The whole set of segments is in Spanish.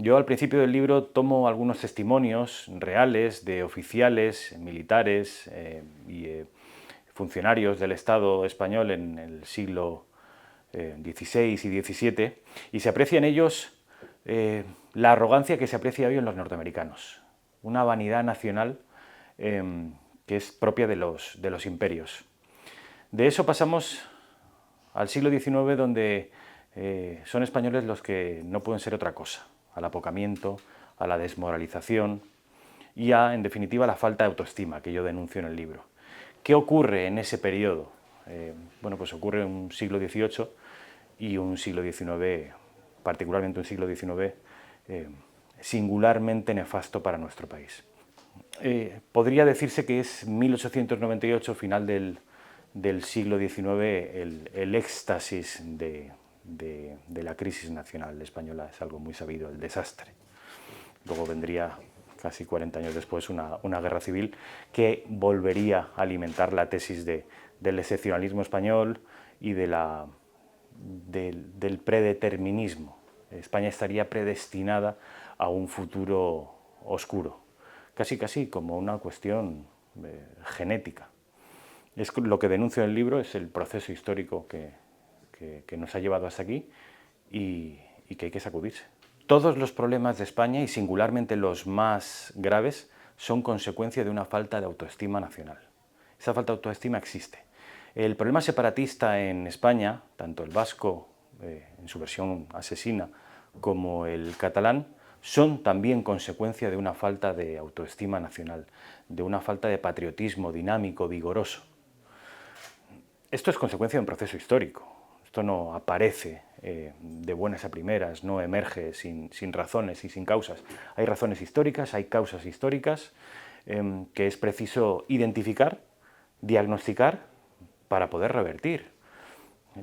Yo al principio del libro tomo algunos testimonios reales de oficiales, militares y funcionarios del Estado español en el siglo XVI y XVII, y se aprecia en ellos la arrogancia que se aprecia hoy en los norteamericanos, una vanidad nacional que es propia de los imperios. De eso pasamos al siglo XIX, donde son españoles los que no pueden ser otra cosa, al apocamiento, a la desmoralización y a, en definitiva, a la falta de autoestima que yo denuncio en el libro. ¿Qué ocurre en ese periodo? Bueno, pues ocurre un siglo XVIII y un siglo XIX, particularmente un siglo XIX, singularmente nefasto para nuestro país. Podría decirse que es 1898, final del siglo XIX, el éxtasis de la crisis nacional española. Es algo muy sabido, el desastre. Luego vendría, casi 40 años después, una guerra civil que volvería a alimentar la tesis del excepcionalismo español y del predeterminismo. España estaría predestinada a un futuro oscuro, casi como una cuestión genética. Es lo que denuncio en el libro, es el proceso histórico que nos ha llevado hasta aquí y que hay que sacudirse. Todos los problemas de España, y singularmente los más graves, son consecuencia de una falta de autoestima nacional. Esa falta de autoestima existe. El problema separatista en España, tanto el vasco, en su versión asesina, como el catalán, son también consecuencia de una falta de autoestima nacional, de una falta de patriotismo dinámico, vigoroso. Esto es consecuencia de un proceso histórico. Esto no aparece de buenas a primeras, no emerge sin razones y sin causas. Hay razones históricas, hay causas históricas que es preciso identificar, diagnosticar para poder revertir.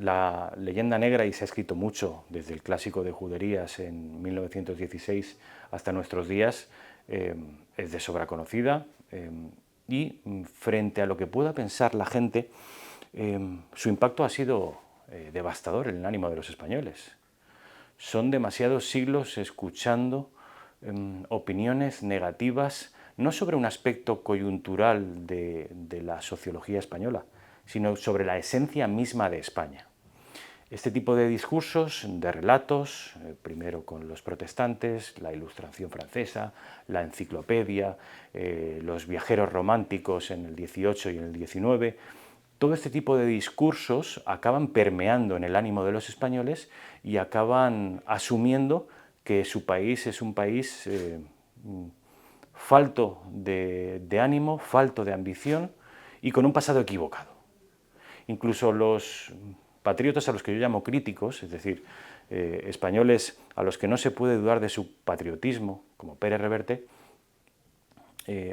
La leyenda negra, y se ha escrito mucho desde el clásico de Juderías en 1916 hasta nuestros días, es de sobra conocida y frente a lo que pueda pensar la gente, su impacto ha sido devastador en el ánimo de los españoles. Son demasiados siglos escuchando opiniones negativas, no sobre un aspecto coyuntural de la sociología española, sino sobre la esencia misma de España. Este tipo de discursos, de relatos, primero con los protestantes, la Ilustración francesa, la enciclopedia, los viajeros románticos en el XVIII y en el XIX, todo este tipo de discursos acaban permeando en el ánimo de los españoles y acaban asumiendo que su país es un país falto de ánimo, falto de ambición y con un pasado equivocado. Incluso los patriotas a los que yo llamo críticos, es decir, españoles a los que no se puede dudar de su patriotismo, como Pérez Reverte,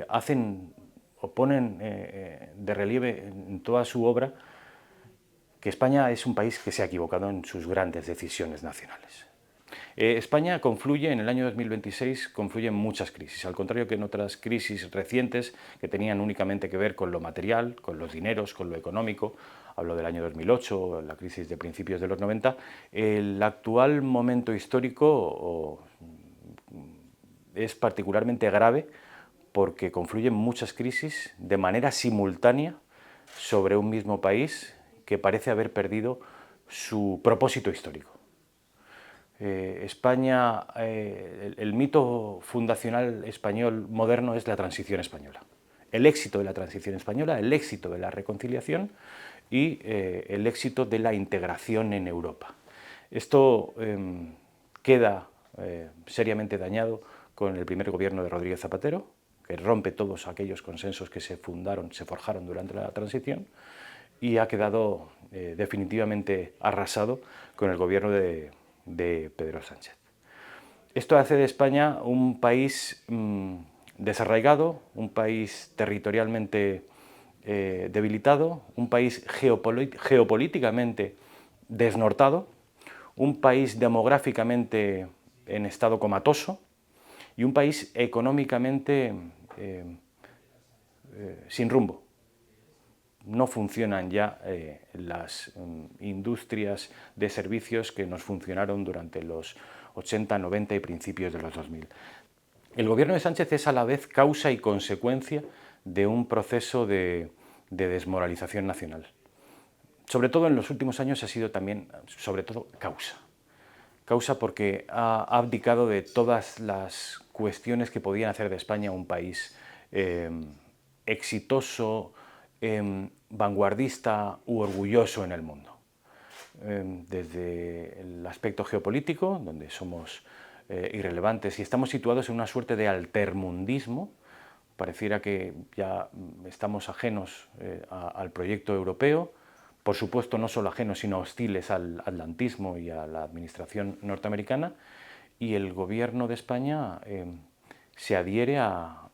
hacen o ponen de relieve en toda su obra que España es un país que se ha equivocado en sus grandes decisiones nacionales. España confluye, en el año 2026, confluyen muchas crisis, al contrario que en otras crisis recientes que tenían únicamente que ver con lo material, con los dineros, con lo económico. Hablo del año 2008, la crisis de principios de los 90. El actual momento histórico es particularmente grave porque confluyen muchas crisis de manera simultánea sobre un mismo país que parece haber perdido su propósito histórico. España, el mito fundacional español moderno es la transición española. El éxito de la transición española, el éxito de la reconciliación y el éxito de la integración en Europa. Esto queda seriamente dañado con el primer gobierno de Rodríguez Zapatero, que rompe todos aquellos consensos que se forjaron durante la transición, y ha quedado definitivamente arrasado con el gobierno de Pedro Sánchez. Esto hace de España un país desarraigado, un país territorialmente debilitado, un país geopolíticamente desnortado, un país demográficamente en estado comatoso y un país económicamente sin rumbo. No funcionan ya las industrias de servicios que nos funcionaron durante los 80, 90 y principios de los 2000. El gobierno de Sánchez es a la vez causa y consecuencia de un proceso de desmoralización nacional. Sobre todo en los últimos años ha sido también, sobre todo, causa. Causa porque ha abdicado de todas las cuestiones que podían hacer de España un país exitoso, vanguardista u orgulloso en el mundo. Desde el aspecto geopolítico, donde somos irrelevantes y estamos situados en una suerte de altermundismo, pareciera que ya estamos ajenos al proyecto europeo, por supuesto no solo ajenos, sino hostiles al atlantismo y a la administración norteamericana, y el gobierno de España se adhiere a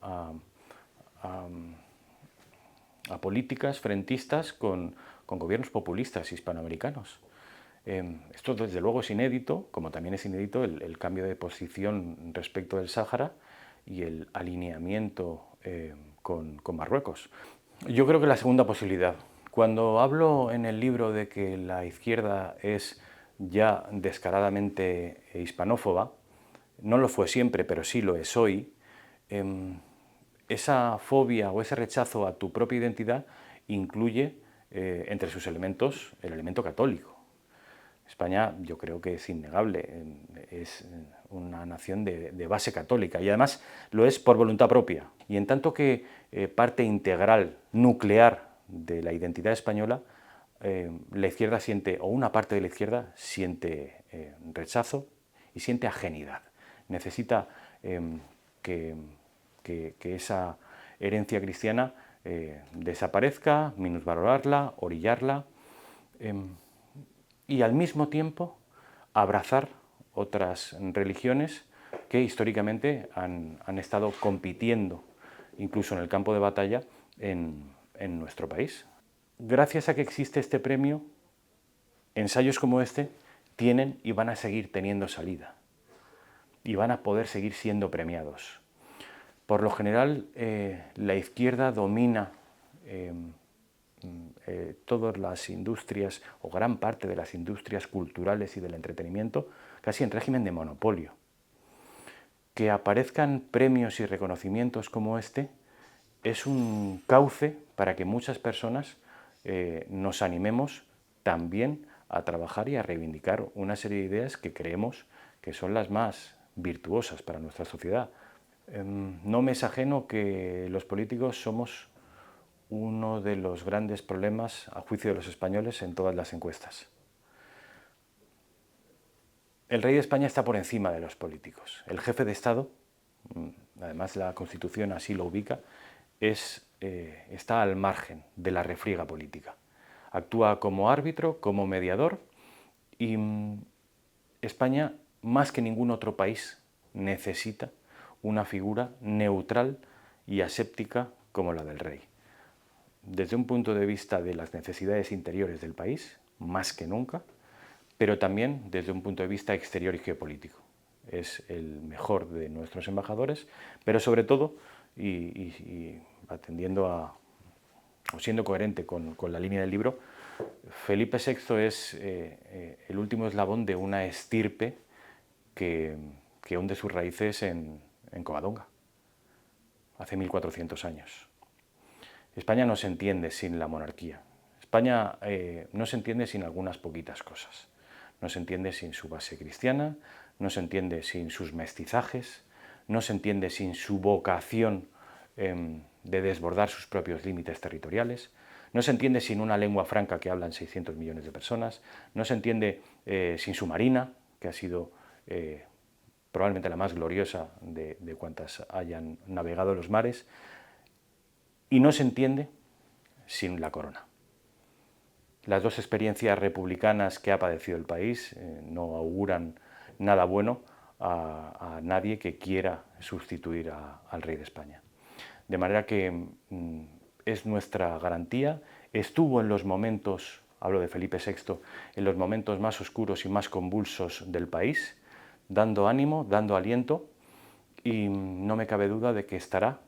políticas frentistas con gobiernos populistas hispanoamericanos. Esto desde luego es inédito, como también es inédito el cambio de posición respecto del Sáhara y el alineamiento con Marruecos. Yo creo que la segunda posibilidad. Cuando hablo en el libro de que la izquierda es ya descaradamente hispanófoba, no lo fue siempre, pero sí lo es hoy, esa fobia o ese rechazo a tu propia identidad incluye entre sus elementos el elemento católico. España, yo creo que es innegable, es una nación de base católica y además lo es por voluntad propia. Y en tanto que parte integral, nuclear de la identidad española, la izquierda siente, o una parte de la izquierda siente rechazo y siente ajenidad. Necesita que esa herencia cristiana desaparezca, minusvalorarla, orillarla, y al mismo tiempo abrazar otras religiones que históricamente han estado compitiendo, incluso en el campo de batalla, en nuestro país. Gracias a que existe este premio, ensayos como este tienen y van a seguir teniendo salida y van a poder seguir siendo premiados. Por lo general, la izquierda domina todas las industrias, o gran parte de las industrias culturales y del entretenimiento, casi en régimen de monopolio. Que aparezcan premios y reconocimientos como este es un cauce para que muchas personas nos animemos también a trabajar y a reivindicar una serie de ideas que creemos que son las más virtuosas para nuestra sociedad. No me es ajeno que los políticos somos uno de los grandes problemas, a juicio de los españoles, en todas las encuestas. El rey de España está por encima de los políticos. El jefe de Estado, además la Constitución así lo ubica, está al margen de la refriega política. Actúa como árbitro, como mediador, y España, más que ningún otro país, necesita una figura neutral y aséptica como la del rey. Desde un punto de vista de las necesidades interiores del país, más que nunca, pero también desde un punto de vista exterior y geopolítico. Es el mejor de nuestros embajadores, pero sobre todo, y atendiendo o siendo coherente con la línea del libro, Felipe VI es el último eslabón de una estirpe que hunde sus raíces en Covadonga, hace 1400 años. España no se entiende sin la monarquía. España no se entiende sin algunas poquitas cosas. No se entiende sin su base cristiana, no se entiende sin sus mestizajes, no se entiende sin su vocación de desbordar sus propios límites territoriales, no se entiende sin una lengua franca que hablan 600 millones de personas, no se entiende sin su marina, que ha sido probablemente la más gloriosa de cuantas hayan navegado los mares, y no se entiende sin la corona. Las dos experiencias republicanas que ha padecido el país no auguran nada bueno a nadie que quiera sustituir al rey de España. De manera que es nuestra garantía, estuvo en los momentos, hablo de Felipe VI, en los momentos más oscuros y más convulsos del país, dando ánimo, dando aliento, y no me cabe duda de que estará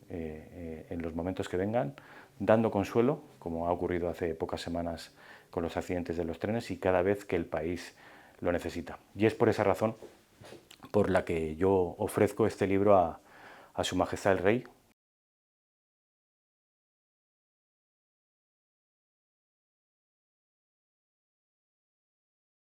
en los momentos que vengan, dando consuelo, como ha ocurrido hace pocas semanas con los accidentes de los trenes y cada vez que el país lo necesita. Y es por esa razón por la que yo ofrezco este libro a Su Majestad el Rey,